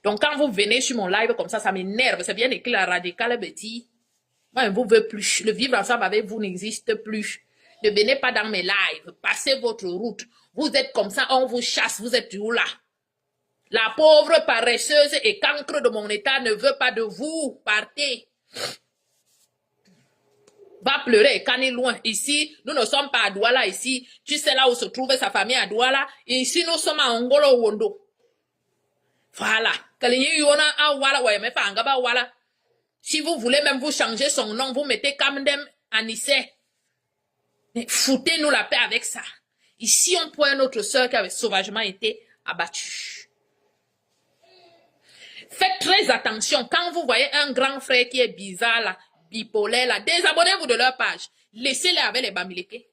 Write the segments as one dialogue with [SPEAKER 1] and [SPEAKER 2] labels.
[SPEAKER 1] Donc, quand vous venez sur mon live comme ça m'énerve. C'est bien écrit la radicale Betty. Moi, je ne vous veux plus. Le vivre ensemble avec vous n'existe plus. Ne venez pas dans mes lives. Passez votre route. Vous êtes comme ça, on vous chasse. Vous êtes où là? La pauvre paresseuse et cancre de mon état ne veut pas de vous. Partez. Va pleurer et canner loin. Ici, nous ne sommes pas à Douala. Ici, tu sais là où se trouve sa famille à Douala. Et ici, nous sommes à Ngolo Wondo. Voilà. Si vous voulez même vous changer son nom, vous mettez Kamdem Anissé. Mais foutez-nous la paix avec ça. Ici, on pointe notre sœur qui avait sauvagement été abattue. Faites très attention. Quand vous voyez un grand frère qui est bizarre, là, bipolaire, là, désabonnez-vous de leur page. Laissez-les avec les Bamileke.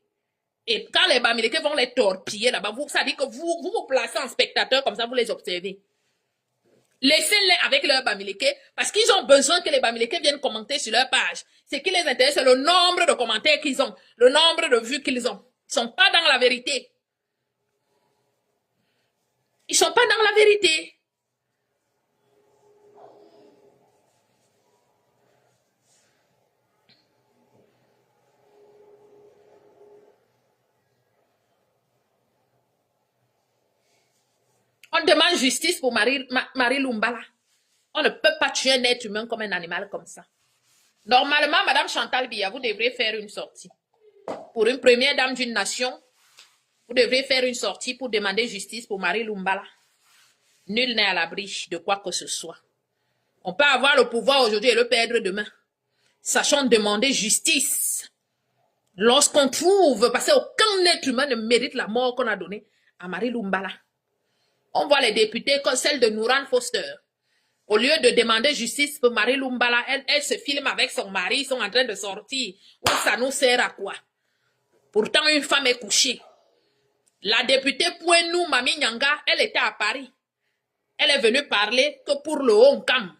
[SPEAKER 1] Et quand les Bamileke vont les torpiller là-bas, ça dit que vous placez en spectateur, comme ça vous les observez. Laissez-les avec leurs Bamileke, parce qu'ils ont besoin que les Bamileke viennent commenter sur leur page. Ce qui les intéresse, c'est le nombre de commentaires qu'ils ont, le nombre de vues qu'ils ont. Ils sont pas dans la vérité. Ils sont pas dans la vérité. On demande justice pour Marie Lumbala. On ne peut pas tuer un être humain comme un animal comme ça. Normalement, Madame Chantal Biya, vous devriez faire une sortie. Pour une première dame d'une nation, vous devriez faire une sortie pour demander justice pour Marie Lumbala. Nul n'est à l'abri de quoi que ce soit. On peut avoir le pouvoir aujourd'hui et le perdre demain. Sachons demander justice. Lorsqu'on trouve, parce qu'aucun être humain ne mérite la mort qu'on a donnée à Marie Lumbala. On voit les députés comme celle de Nouran Foster. Au lieu de demander justice pour Marie Lumbala, elle se filme avec son mari, ils sont en train de sortir. Ou ça nous sert à quoi? Pourtant, une femme est couchée. La députée Pouenou Mami Nyanga, elle était à Paris. Elle est venue parler que pour le Hongkam.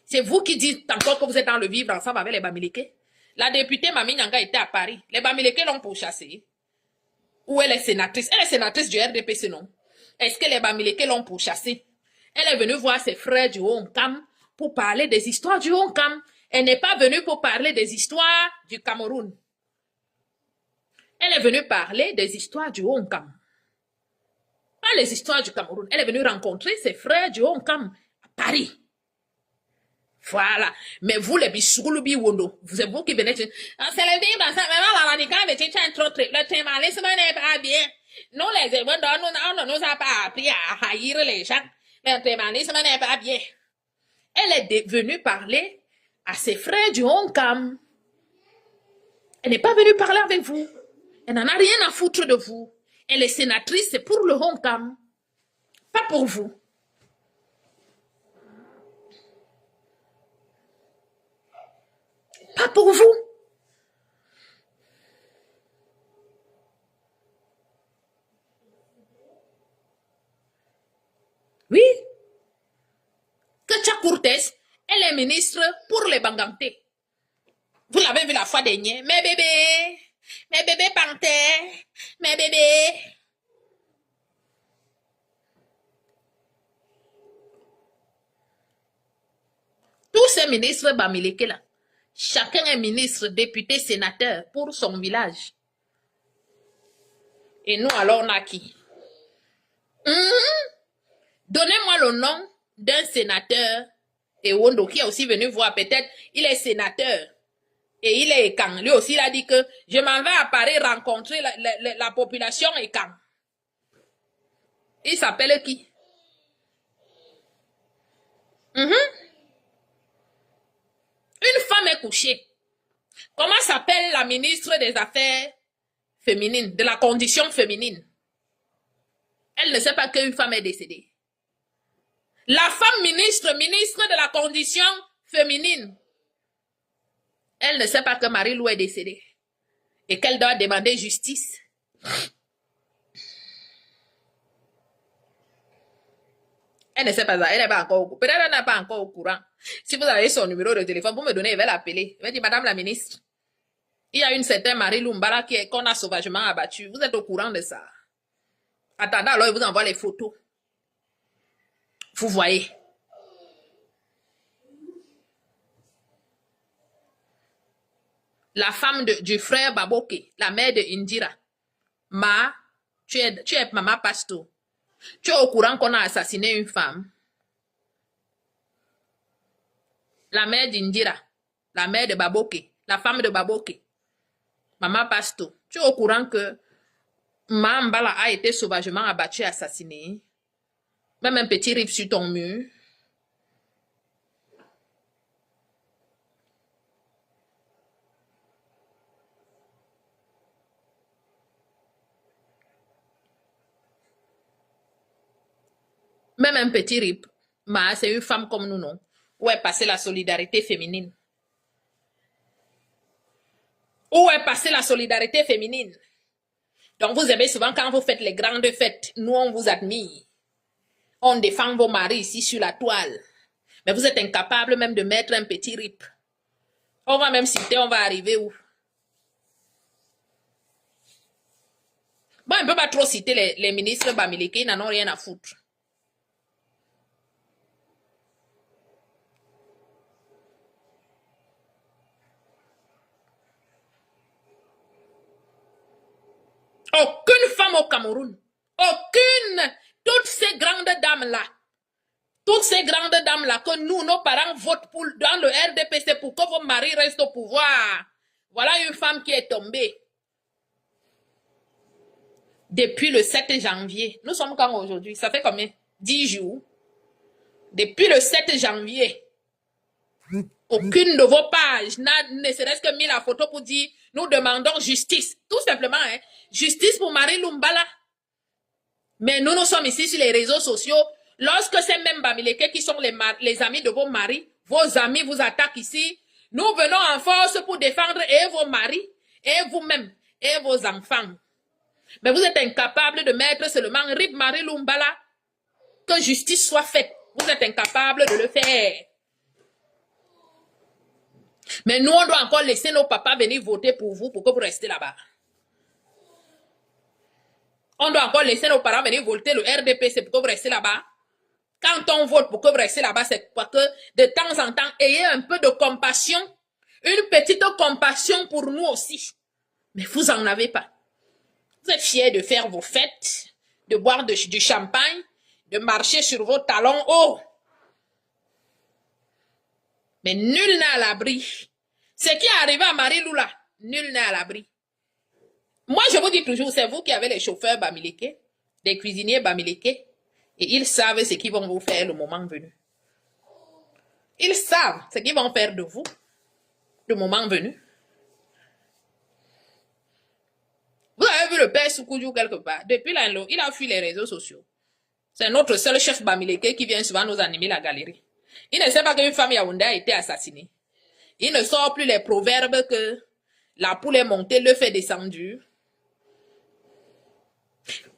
[SPEAKER 1] C'est vous qui dites encore que vous êtes dans le vivre ensemble avec les Bamileke. La députée Mami Nyanga était à Paris. Les Bamileke l'ont pourchassée. Ou elle est sénatrice. Elle est sénatrice du RDPC, non? Est-ce que les Bamileke l'ont pourchassée? Elle est venue voir ses frères du Hongkam pour parler des histoires du Hongkam. Elle n'est pas venue pour parler des histoires du Cameroun. Elle est venue parler des histoires du Hongkam. Pas les histoires du Cameroun. Elle est venue rencontrer ses frères du Hongkam à Paris. Voilà. Mais vous, les bisouloubi wondo, c'est vous qui venez. C'est le vivre dans ça. Mais la radicale, mais tu es trop triste. Le thémanisme n'est pas bien. Nous, les événements, on ne nous a pas appris à haïr les gens. Le thémanisme n'est pas bien. Elle est venue parler à ses frères du Hongkam. Elle n'est pas venue parler avec vous. Elle n'en a rien à foutre de vous. Elle est sénatrice, c'est pour le Hongkam. Pas pour vous. Pas pour vous. Oui. Kacha Cortez, elle est ministre pour les Banganté. Vous l'avez vu la fois dernière. Mes bébés panthères, mes bébés. Tous ces ministres Bamileke là, chacun est ministre, député, sénateur pour son village. Et nous alors on a qui? Donnez-moi le nom d'un sénateur et Wondo qui est aussi venu voir, peut-être il est sénateur et il est Ekang. Lui aussi il a dit que je m'en vais à Paris rencontrer la population Ekang. Il s'appelle qui? Une femme est couchée. Comment s'appelle la ministre des Affaires féminines, de la condition féminine? Elle ne sait pas qu'une femme est décédée. La femme ministre de la condition féminine. Elle ne sait pas que Marie-Lou est décédée. Et qu'elle doit demander justice. Elle ne sait pas ça. Elle n'est pas encore au courant. Peut-être qu'elle n'est pas encore au courant. Si vous avez son numéro de téléphone, vous me donnez, elle va l'appeler. Elle va dire, Madame la ministre, il y a une certaine Marie Lumbala qu'on a sauvagement abattue. Vous êtes au courant de ça. Attendez, alors il vous envoie les photos. Vous voyez. la femme du frère Baboke, la mère de Indira. Tu es maman Pasto. Tu es au courant qu'on a assassiné une femme. La mère d'Indira, la mère de Baboke, la femme de Baboke. Maman Pasto. Tu es au courant que Mbala a été sauvagement abattu et assassiné. Même un petit rip sur ton mur. Même un petit rip. C'est une femme comme nous, non? Où est passée la solidarité féminine? Où est passée la solidarité féminine? Donc vous aimez souvent quand vous faites les grandes fêtes, nous on vous admire. On défend vos maris ici sur la toile. Mais vous êtes incapable même de mettre un petit rip. On va même citer, on va arriver où? Bon, on ne peut pas trop citer les ministres Bamileke, ils n'en ont rien à foutre. Aucune femme au Cameroun, aucune, toutes ces grandes dames-là, que nous, nos parents votent pour, dans le RDPC pour que vos maris restent au pouvoir. Voilà une femme qui est tombée. Depuis le 7 janvier. Nous sommes quand aujourd'hui? Ça fait combien? 10 jours. Depuis le 7 janvier. Aucune de vos pages ne serait-ce que mis la photo pour dire nous demandons justice. Tout simplement, hein. Justice pour Marie Lumbala. Mais nous sommes ici sur les réseaux sociaux. Lorsque ces mêmes Bamileke qui sont les amis de vos maris, vos amis vous attaquent ici, nous venons en force pour défendre et vos maris, et vous-même, et vos enfants. Mais vous êtes incapable de mettre seulement Rip Marie Lumbala, que justice soit faite. Vous êtes incapable de le faire. Mais nous, on doit encore laisser nos papas venir voter pour vous que vous restez là-bas. On doit encore laisser nos parents venir voter le RDPC pour que vous restez là-bas. Quand on vote pour que vous restez là-bas, c'est quoi que de temps en temps, ayez un peu de compassion. Une petite compassion pour nous aussi. Mais vous en avez pas. Vous êtes fiers de faire vos fêtes, de boire du champagne, de marcher sur vos talons hauts. Mais nul n'est à l'abri. Ce qui est arrivé à Marie-Lula, nul n'est à l'abri. Moi, je vous dis toujours, c'est vous qui avez les chauffeurs Bamileke, les cuisiniers Bamileke, et ils savent ce qu'ils vont vous faire le moment venu. Ils savent ce qu'ils vont faire de vous le moment venu. Vous avez vu le père Soukoudjou quelque part. Depuis là, il a fui les réseaux sociaux. C'est notre seul chef Bamileke qui vient souvent nous animer la galerie. Il ne sait pas qu'une femme Yaoundé a été assassinée. Il ne sort plus les proverbes que la poule est montée, le fait descendu.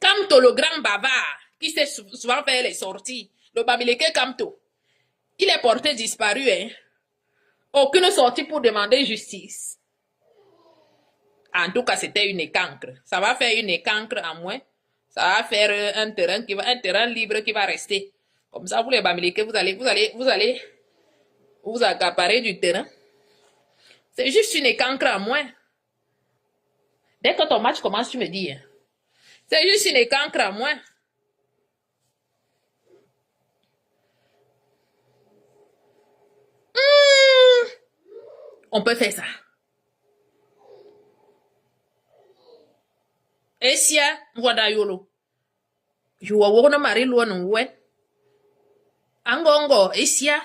[SPEAKER 1] Kamto, le grand bavard, qui sait souvent faire les sorties, le Bamileke Kamto, il est porté disparu, hein. Aucune sortie pour demander justice. En tout cas, c'était une écancre. Ça va faire une écancre en moins. Ça va faire un terrain libre qui va rester. Comme ça, vous les Bamileke, vous allez vous accaparer du terrain. C'est juste une écancre en moins. Dès que ton match commence, tu me dis. Hein. C'est juste une écancre en moins. On peut faire ça. Esia, wada yolo. Yuwa wona mari luwa wen. Angongo, esia.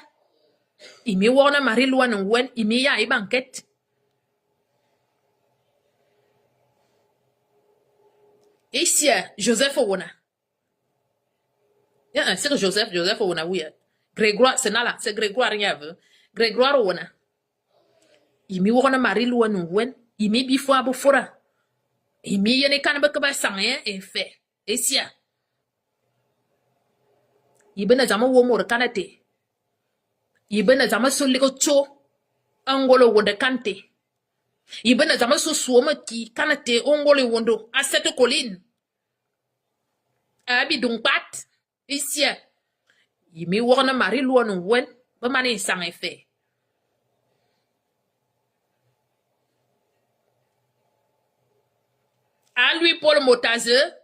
[SPEAKER 1] Imi wona mari luwa wen. Imi ya ibanket. Esia, Joseph wona. C'est Joseph wona, oui. Grégoire, c'est là, c'est Grégoire rien veut. Grégoire wona. Imi wona mari luwa wen. Imi bifo abufura. Imi yene kanaba kaba sangye e fe. Esia. Ibena zama wo mor kanate. Ibena zama soliko cho. Angolo wonde kante. Ibena zama so suoma ki kanate ongolo wondo. Asete colline. Abi dungpat. Esia. Imi wona mari luwa wen. Ba mani sangye fe. À lui, Paul Motaze,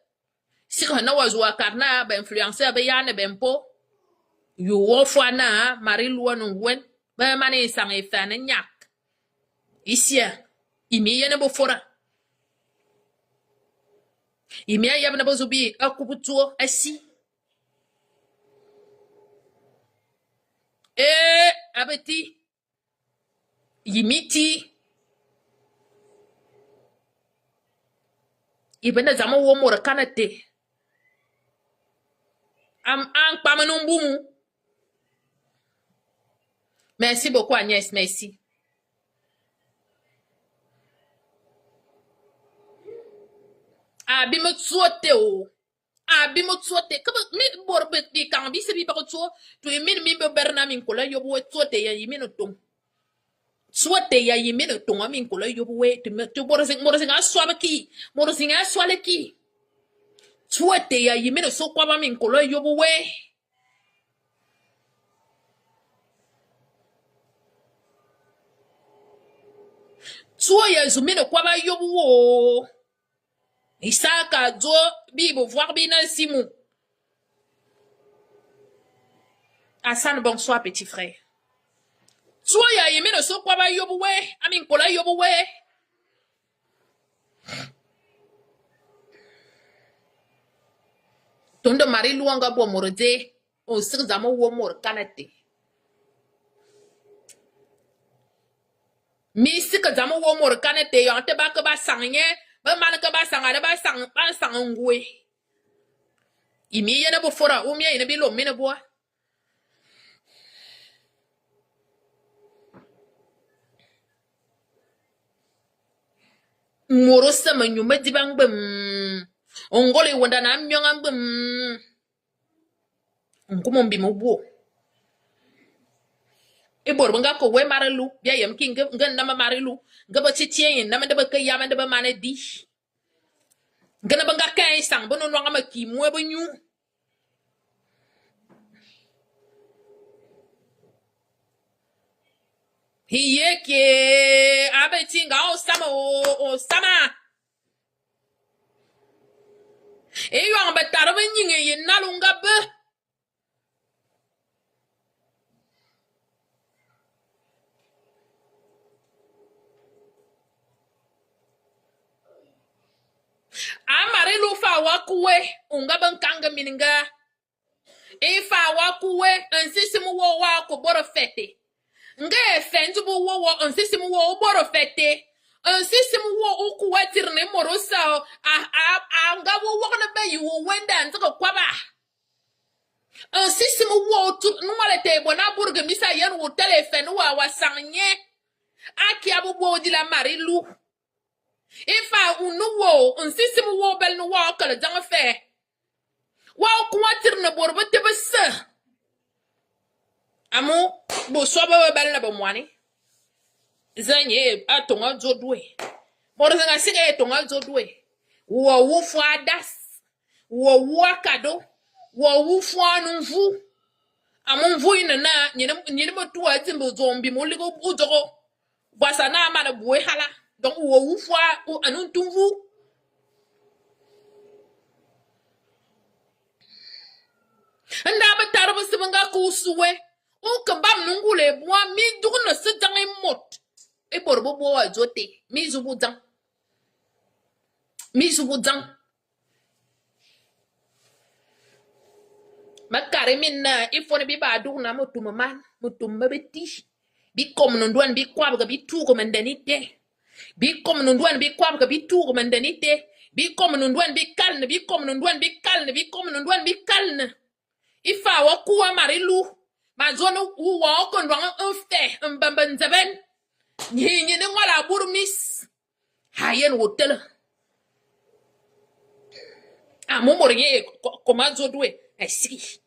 [SPEAKER 1] si on a oiseau carna, ben influenceur, ben yann, ben po, you ofwana, Marie Louan, wen, ben mané sang et fan et nyak. Ici, il m'y a beau fora. Il m'y a beau zubi, a couputour, assis. Eh, abeti, yimiti. Ibenda zama wo mora kanate. Am an pamenumbumu. Merci beaucoup Agnès, merci. Abi me tsote o. Abi me tsote. Kaba mi borbe di kan bi sebi bako tso. Tu min mi be berna min kola yobu we tsote ya yimi no tong. Tsote ya yimi no tong amin kola yobu we tu borosing aswa ki. Borosing aswa le ki. Tsote ya yimi no so kwa min kola yobu we. Tso ya zumi no kwa ba yobu wo. Isaka do bibo voir bien Simon. Hassan, bonsoir, petit frère. Soit ya yeme no so kwa ba yobu we, amin kola yobu we. Tondo mari luanga bo morode, o sir zamo wo mor kanate. Mi sik zamo wo mor kanate, yo ante ba ke ba sangye, ba man ke ba sangade ba sang ngwe. Imi yene bo fora, o mi yene bi lo mine bo. Moro sama nyuma dibang bem. Ongole wanda na myonga bem. Ngumo mbi mo. E bor nga ko we maralu, bia yam king ngan na marilu, nga ba titien na ma de ba kay yama de ba mané di. Ngana ba nga kay sang bono no nga ma ki mo ba nyu. Hiye ke abeti nga o sama. E yo nga ba tarba nyinge ye nalunga be. Amare lu fa wakuwe unga bankanga mininga. E fa wakuwe nsisimu wo wa ko boro fete. Nga efendu bu wo nsisimu wo boro fete. Nsisimu wo ukuwe tirne morosa nga wo na be yu wenda ntako kwaba. Nsisimu wo tu numale te bona burge misa yen wo telefonu wa wasanye. Aki abu bo di la marilu. Ifa unuwo nsisimu wo bel no wa kala janga fe. Wa kuwatir na borbo te besa. Amu bo soba bel na bo mwani. Zanye atonga jodwe. Boro zanga siga atonga jodwe. Wo wufu adas. Wo wakado. Wo wufu anunvu. Amu mvu inana nyine mo tuwa timbo zombi mo ligo ujogo. Wasa na mana buwe hala. Donc, ou fois, ou anun tunvu. Nda ba tarba sibanga kusuwe. O kambam nungule bwa mi dugna sidang mot. E borbo bo wa jote. Mi zubu dang. Mi zubu dang. Makare minna ifone bi ba dugna mutum man. Mutum mabeti. Bi kom nondwan bi kwabga bi tugo mandanite. Bi kom nondwan bi kwabga bi tugo mandanite. Bi kom nondwan bi kalne. Bi kom nondwan bi kalne. Bi kom nondwan bi kalne. Ifa wa kuwa marilu. Ma zonu uwa okondwang ufte. Mbamban zaben. Nyinyi ni ngwala burmis. Hayen wotel. Mumor ye komanzo dwe. Sigi.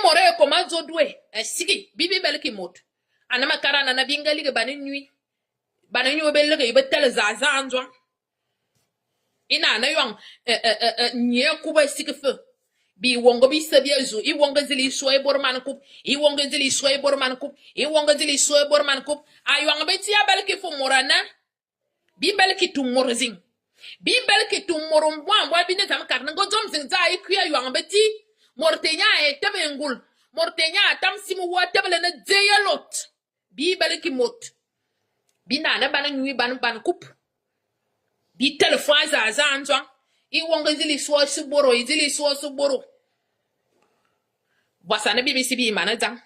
[SPEAKER 1] More komanzo dwe. Sigi. Bibi belki mot. Anama karana na bingali ke banin nui. Banin nui belki ibe tel zaza anjwan. Ina na yung nye kuba sikifu. Bi wongo bi sebi ezu. I wongo zili soe borman kup. I wongo zili soe borman kup. I wongo zili soe borman kup. Ayong beti ya belki fu morana. Bibel ki tu morzing. Bibel ki tu morum bwa bine tam karna go jom zing za ikuya yuang beti. Mortenya e tebe ngul. Mortenya tam simu wa tebe na zeya lot. Bibel ki mot. Bina na ban nyui ban kup. Bi telefon za anjwang. I wonga zili so suboro, izili so suboro. Wasana BBC bi mana jang.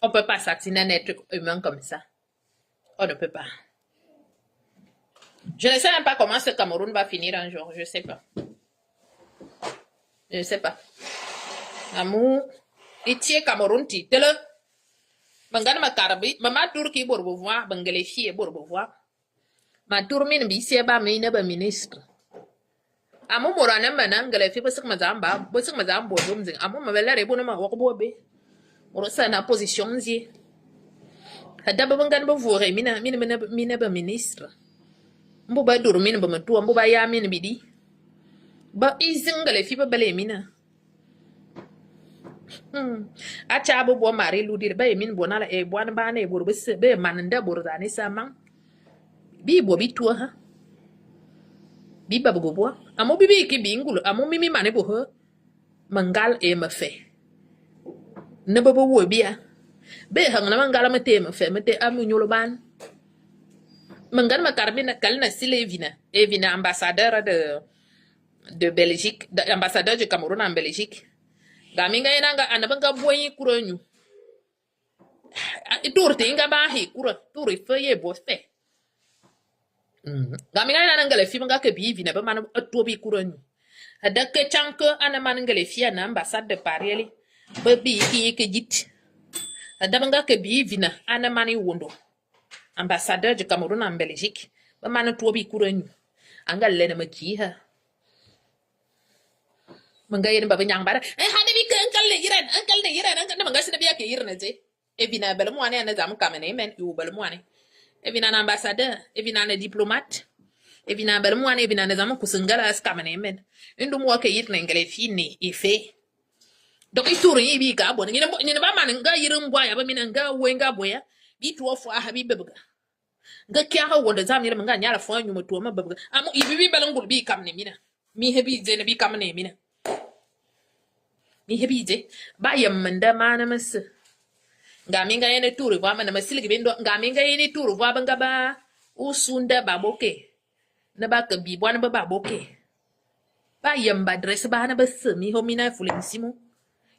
[SPEAKER 1] On peut pas s'attiner à un être humain comme ça. On ne peut pas. Je ne sais même pas comment ce Cameroun va finir un jour. Je ne sais pas. Je ne sais pas. Amu, itie Cameroun ti tele. Bangana makarabi, mama Turki bourbevois, bangalefi et bourbevois. Ma tourmine bisie ba mine ba ministre. Amu morane manangalefi basik mazamba, basik mazambo domzing. Amu mabella rebo na mawakbobe. Morosa na position zie. Hadaba bangana bavore mina ba ministre. Mbo ba dormine ba matua, mbo ba ya mine bidi. Ba izingalefi ba bale mina. Acha abo bo mari ludir ba yemin bonala e bwan ba na e bor be mananda bor zani samang bi bo bi tuwa ha bi babu bo amo bi ki bingulu amo mimi mane bo ha mangal e ma fe ne bo wo bia be hang na mangal ma te ma fe ma te amu nyolo ban mangal ma karbina kalna evina ambassadeur de Belgique, ambassadeur du Cameroun en Belgique. Gaminga inanga anabanga boyi kuronyu. Turte inga bahi kura turi feye bofe. Gaminga inanga le fimanga ke bi vina ba man atobi kuronyu. Adake chanke anamanga le fia na ambassade de Paris ba bi ki ke jit. Adabanga ke bi vina anamani wondo. Ambassadeur du Cameroun en Belgique ba man atobi kuronyu. Anga le na makiha. Mangay baba nyang bara hade bi ankal ne yiran ankal manga sina biya ke yirna je evina bel mo ane na zam kamene men yu bel mo ane evina na ambassadeur evina na diplomate evina bel mo ane evina na zam kusungala as kamene men indu mo ke yirna ngale fini ife donc ituru yi bi ka bon ni ba man nga yirin boya ba min nga wenga boya bi to fo a habibe buga nga kya ha wonda zam ni nga nyala fo nyuma to ma buga amu ibi bel ngul bi kamne mina mi hebi je ne bi kamne mina mi hebije ba yamanda mana mas ngaminga yene turu va mana masilgi bendo ngaminga yene turu va banga ba usunda baboke na ba ka bi bwana ba baboke ba yamba dress ba na bas mi homina fulensimu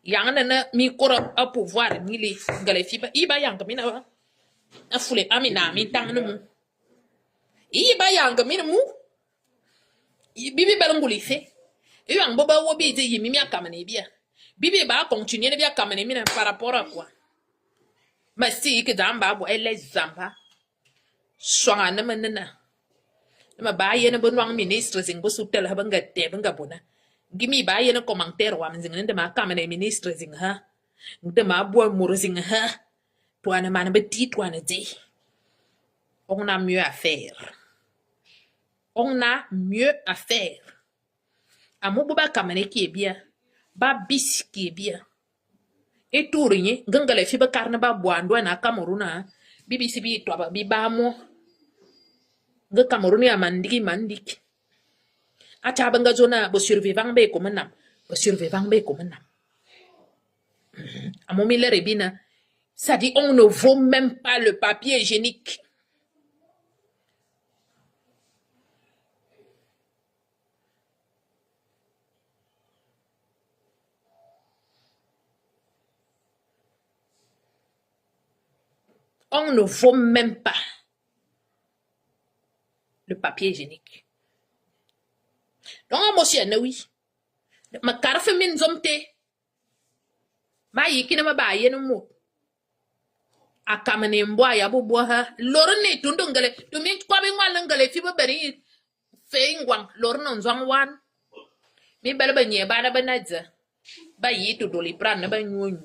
[SPEAKER 1] yang na mi kora a pouvoir ni li ngale fi ba iba yang mina ba afule amina mi tangnu mu iba yang mina mu bibi balanguli fe yang boba wo bi je yimi mi akamane bia Bibi ba continuer bien kamene mina par rapport à quoi? Mais si que damba bo elle zamba. Swanga na manana. Ma ba yena bonwang ministre zingo sutel ha banga te banga bona. Gimi ba yena commentaire wa mzinga nde ma kamene ministre zinga. Nde ma bo mur zinga. Toana man beti toana de. On a mieux à faire. On a mieux à faire. Amu ba kamene qui est bien. Ba bis ki bia e turinye ngangale fi ba karna ba bwando na Camerouna BBC bi to ba bi ba mo nga Cameroun ya mandiki acha banga zona bo survivant be ko manam amomi le rebina ça dit on ne vaut même pas le papier hygiénique. On ne vaut même pas le papier hygiénique. Donc, moi aussi, oui. Ma carfe min zomte. Ma yiki na mabaye no mo. Akamane mbwa ya bubwa ha. Lorne tundungale. Tumi kwa bingwa ngale fi bari feingwang lorno nzwang wan. Mi bala ba nye bana banaza. Ba yitu doli pran na ba nyonyu.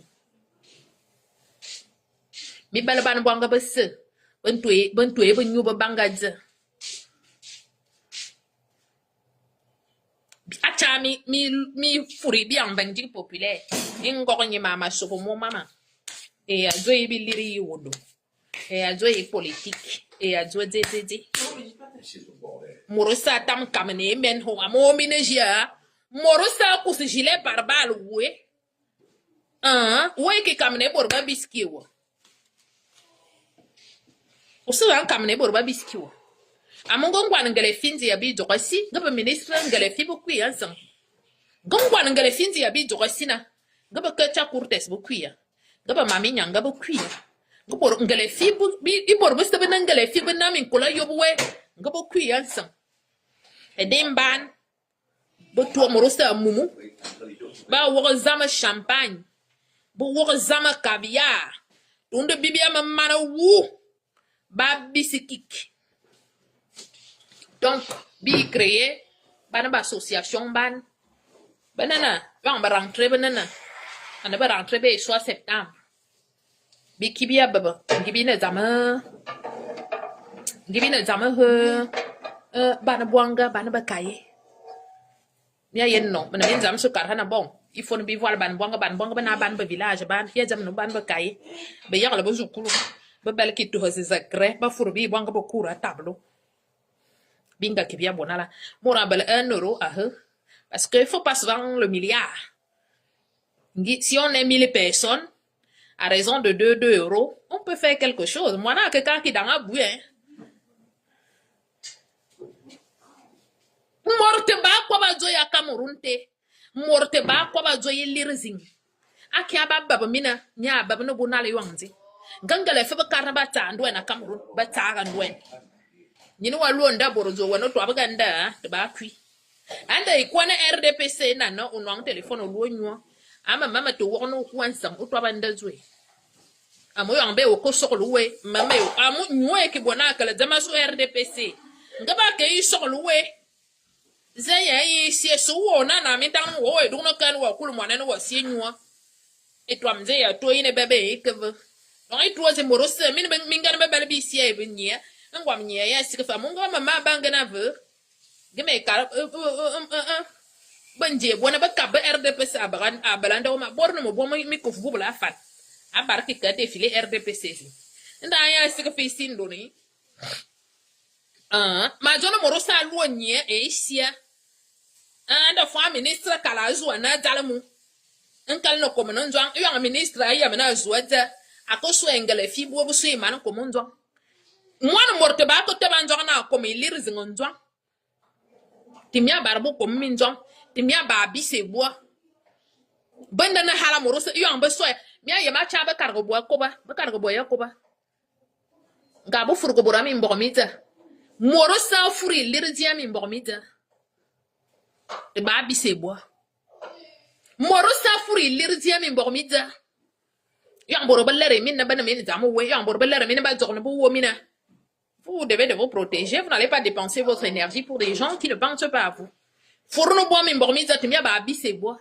[SPEAKER 1] Mi bala ban bwanga bese ben nyoba bangadze. Acha mi furi bi en bandi populaire. Ingor ni mama sopo mo mama. Et a zo bi liri wodo. Et a zo politique. Et a zo zezeze. Morosa tam kamene men ho amo minejia. Morosa kus gilet barbal we. We ki kamene borba biski wo. Usu an kamene borba biski wo. Amongo ngwan ngale finzi ya bi jokosi, ngaba ministre ngale fibu kuya san. Ngwan ngale finzi ya bi jokosi na. Ngaba kecha kurtes bu kuya. Ngaba mami nyanga bu kuya. Ngabor ngale fibu bi ibor bu stebe ngale fibu na min kula yobuwe. Ngaba kuya san. Edemban bu to morosa mumu. Ba wo zama champagne. Bu wo zama caviar. Unde bibia mamana wu. Ba bisikik. Donc, bi créé, ban ba association ban. Banana, on va rentrer banana. On va rentrer be soit septembre. Bi kibia baba, gibi na zama ban buanga ban ba kaye. Mia yen non, men bin zam su karhana bon. Il faut ne bi voir ban buanga ban ba village ban, ya zam no ban ba kaye. Be ya la ba zukulu. Ba bel ki to zakre, ba furbi buanga ba kura tableau. Binga qui vient bonala. Mon rappelle 1 euro à eux. Parce qu'il faut pas se vendre le milliard. Si on est 1000 personnes, à raison de 2 euros, on peut faire quelque chose. Moi, là, quelqu'un qui dans un bouin. Morte ba kwa ba zoya Cameroun te. Morte ba kwa ba zoya lirzing. Aki ababa mina, nya baba no bonala yuanzi. Gangale febe karaba ta ndwe na Cameroun. Ba ta ndwe. Nyini wa luonda borozo wano to abaganda to ba kwi anda ikwana RDPC na no unwang telephone luonyo ama mama to wono kwansam to abanda zwe amo yambe okosokoluwe mama yo amu nywe ke bona kala zama so RDPC ngaba ke isokoluwe zaya yi sieso wona na mitan wo eduno kan wa kulu mwana no wasie nywa etwa mze ya to ine bebe ikeve no itwa ze morose mingana bebe bi sie ebenye ngwam nye ya sika munga mama banga na ve geme ka banje bona ba ka ba RDPC abalanda o ma borno mo bomo mi ko fu bula fat abarki ka te file RDPC nda ya sika fi sindoni ma jona morosa luonye e isia anda fa ministre kala zuwa na dalmu nkal no ko non jwan yo ministre ya mena zuwa da akoso engele fi bo bu su iman ko mon jwan mwana morte ba ko teba njong na ko mi lir zingon njong timia barbu ko min njong timia ba bi se bo banda na hala moro se yo ambe so mia yema cha ba kargo bo ko ba kargo bo ya ko ba ga bu furgo bora mi mbo mita moro sa furi lir dia mi mbo mita te ba bi se bo moro sa furi lir dia mi mbo mita yo amboro balere min na bana min zamu we yo amboro balere min ba zorno bo wo mina. Vous devez de vous protéger. Vous n'allez pas dépenser votre énergie pour des gens qui ne pensent pas à vous. Fourno bois mi bormi za timia ba abi se bois.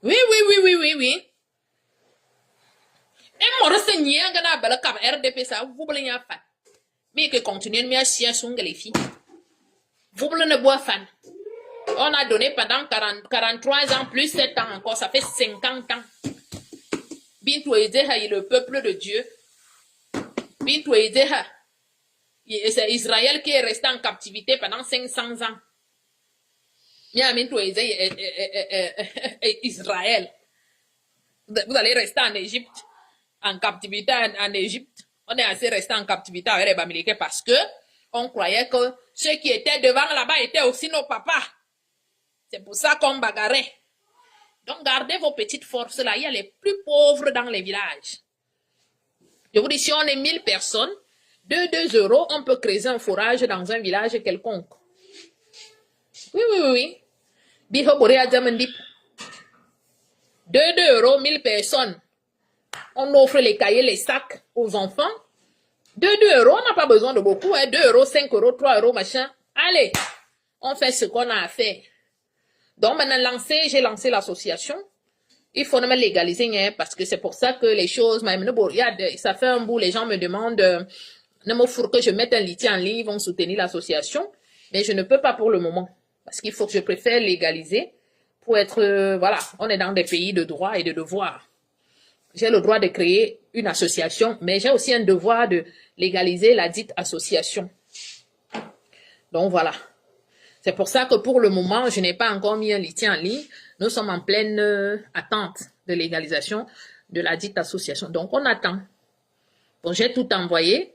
[SPEAKER 1] Oui. Et moi, c'est nier gana bala kam RDP ça vous voulez y faire. Mais que continuer mi asia sunga les filles. Vous voulez ne boire fan. On a donné pendant 43 ans plus 7 ans encore, ça fait 50 ans. Bintou Edeha est le peuple de Dieu. Bintou Edeha, c'est Israël qui est resté en captivité pendant 500 ans. Bien, Bintou Edeha est Israël. Vous allez rester en Égypte. En captivité en Égypte, on est assez resté en captivité avec les Américains parce que on croyait que ceux qui étaient devant là-bas étaient aussi nos papas. C'est pour ça qu'on bagarrait. Donc gardez vos petites forces là. Il y a les plus pauvres dans les villages. Je vous dis, si on est 1000 personnes, 2 euros, on peut créer un forage dans un village quelconque. Oui. Biho Borea Zamandip. 2 euros, 1000 personnes. On offre les cahiers, les sacs aux enfants. 2 euros, on n'a pas besoin de beaucoup, hein. 2 euros, 5 euros, 3 euros, machin. Allez, on fait ce qu'on a à faire. Donc maintenant, j'ai lancé l'association. Il faut me légaliser, hein, parce que c'est pour ça que les choses, ça fait un bout, les gens me demandent, ne me fourre que je mette un litige en ligne, ils vont soutenir l'association. Mais je ne peux pas pour le moment. Parce qu'il faut que je préfère légaliser pour être, voilà, on est dans des pays de droit et de devoir. J'ai le droit de créer une association, mais j'ai aussi un devoir de légaliser la dite association. Donc voilà. C'est pour ça que pour le moment, je n'ai pas encore mis un litige en ligne. Nous sommes en pleine attente de légalisation de la dite association. Donc on attend. Bon, j'ai tout envoyé.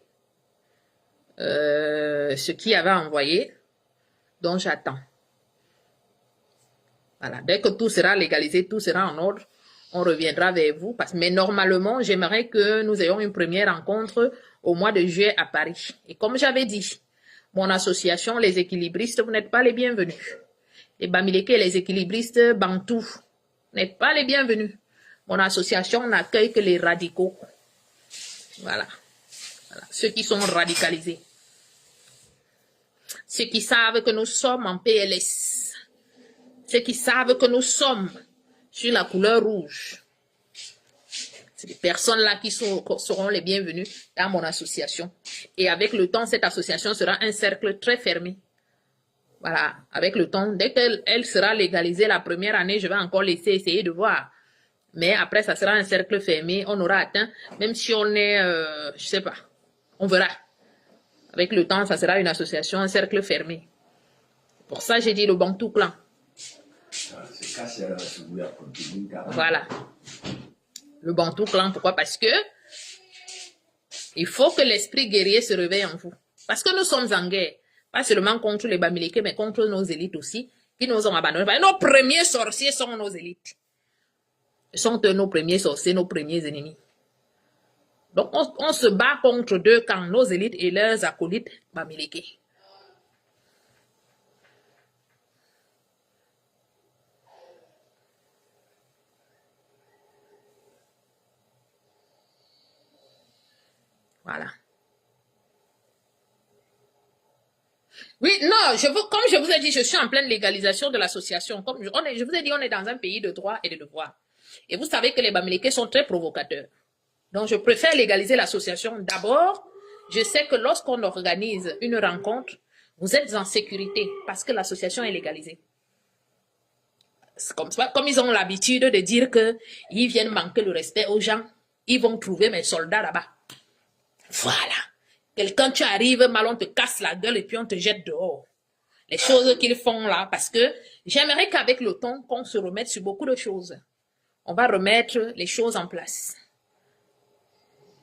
[SPEAKER 1] Ce qui avait envoyé. Donc j'attends. Voilà. Dès que tout sera légalisé, tout sera en ordre, on reviendra vers vous. Mais normalement, j'aimerais que nous ayons une première rencontre au mois de juillet à Paris. Et comme j'avais dit, mon association, les équilibristes, vous n'êtes pas les bienvenus. Les Bamileke et les équilibristes Bantou, vous n'êtes pas les bienvenus. Mon association n'accueille que les radicaux. Voilà. Voilà. Ceux qui sont radicalisés. Ceux qui savent que nous sommes en PLS. Ceux qui savent que nous sommes sur la couleur rouge. C'est des personnes-là qui seront les bienvenues dans mon association. Et avec le temps, cette association sera un cercle très fermé. Voilà, avec le temps, dès qu'elle sera légalisée la première année, je vais encore laisser essayer de voir. Mais après, ça sera un cercle fermé, on aura atteint, même si on est, je sais pas, on verra. Avec le temps, ça sera une association, un cercle fermé. Pour ça, j'ai dit le Bantou Clan. Voilà. Le Bantou Clan, pourquoi? Parce que il faut que l'esprit guerrier se réveille en vous. Parce que nous sommes en guerre. Pas seulement contre les Bamileke, mais contre nos élites aussi, qui nous ont abandonnés. Nos premiers sorciers sont nos élites. Ils sont nos premiers sorciers, nos premiers ennemis. Donc, on se bat contre deux camps, nos élites et leurs acolytes Bamileke. Voilà. Oui, non, comme je vous ai dit, je suis en pleine légalisation de l'association. Comme je vous ai dit, on est dans un pays de droit et de devoir. Et vous savez que les Bamileke sont très provocateurs. Donc, je préfère légaliser l'association. D'abord, je sais que lorsqu'on organise une rencontre, vous êtes en sécurité parce que l'association est légalisée. Comme ils ont l'habitude de dire qu'ils viennent manquer le respect aux gens, ils vont trouver mes soldats là-bas. Voilà. Quelqu'un, tu arrives, mal, on te casse la gueule et puis on te jette dehors. Les choses qu'ils font là, parce que j'aimerais qu'avec le temps, qu'on se remette sur beaucoup de choses. On va remettre les choses en place.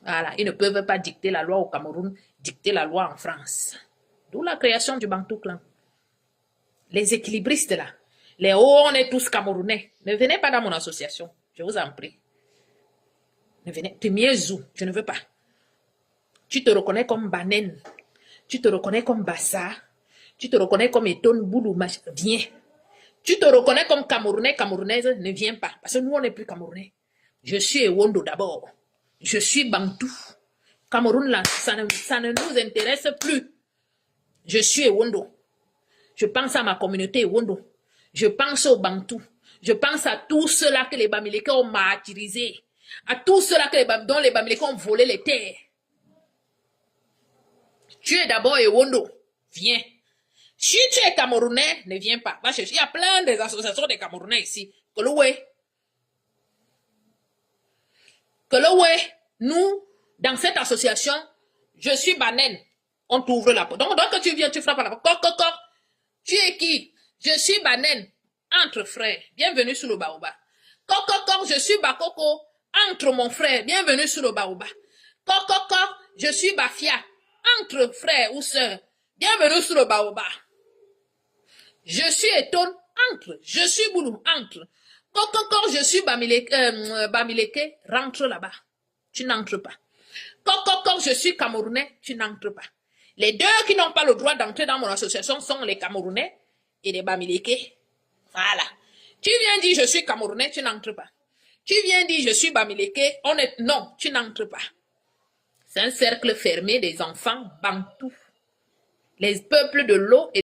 [SPEAKER 1] Voilà. Ils ne peuvent pas dicter la loi au Cameroun, dicter la loi en France. D'où la création du Bantou Clan. Les équilibristes là, les hauts, on est tous Camerounais. Ne venez pas dans mon association, je vous en prie. Ne venez, Temiezou, je ne veux pas. Tu te reconnais comme Banen, tu te reconnais comme Bassa, tu te reconnais comme Eton Boulou, viens. Tu te reconnais comme Camerounais, Camerounaise, ne viens pas. Parce que nous, on n'est plus Camerounais. Je suis Ewondo d'abord. Je suis Bantou. Cameroun, là, ça ne nous intéresse plus. Je suis Ewondo. Je pense à ma communauté Ewondo. Je pense aux Bantou. Je pense à tous ceux-là que les Bamileke ont martyrisés. À tous ceux-là dont les Bamileke ont volé les terres. Tu es d'abord Ewondo. Viens. Si tu es Camerounais, ne viens pas. Va chercher. Il y a plein d'associations de Camerounais ici. Que nous, dans cette association, je suis Banen. On t'ouvre la porte. Donc tu viens, tu frappes à la porte. Tu es qui? Je suis Banen. Entre frères. Bienvenue sur le Baoba. Je suis Bakoko. Entre mon frère. Bienvenue sur le Baoba. Je suis Bafia. Entre frères ou sœurs. Bienvenue sur le Baoba. Je suis Eton. Entre. Je suis Boulou. Entre. Je suis Bamileke. Rentre là-bas. Tu n'entres pas. Je suis Camerounais. Tu n'entres pas. Les deux qui n'ont pas le droit d'entrer dans mon association sont les Camerounais et les Bamileke. Voilà. Tu viens dire je suis Camerounais, tu n'entres pas. Tu viens dire, je suis Bamileke, non, tu n'entres pas. C'est un cercle fermé des enfants bantous. Les peuples de l'eau et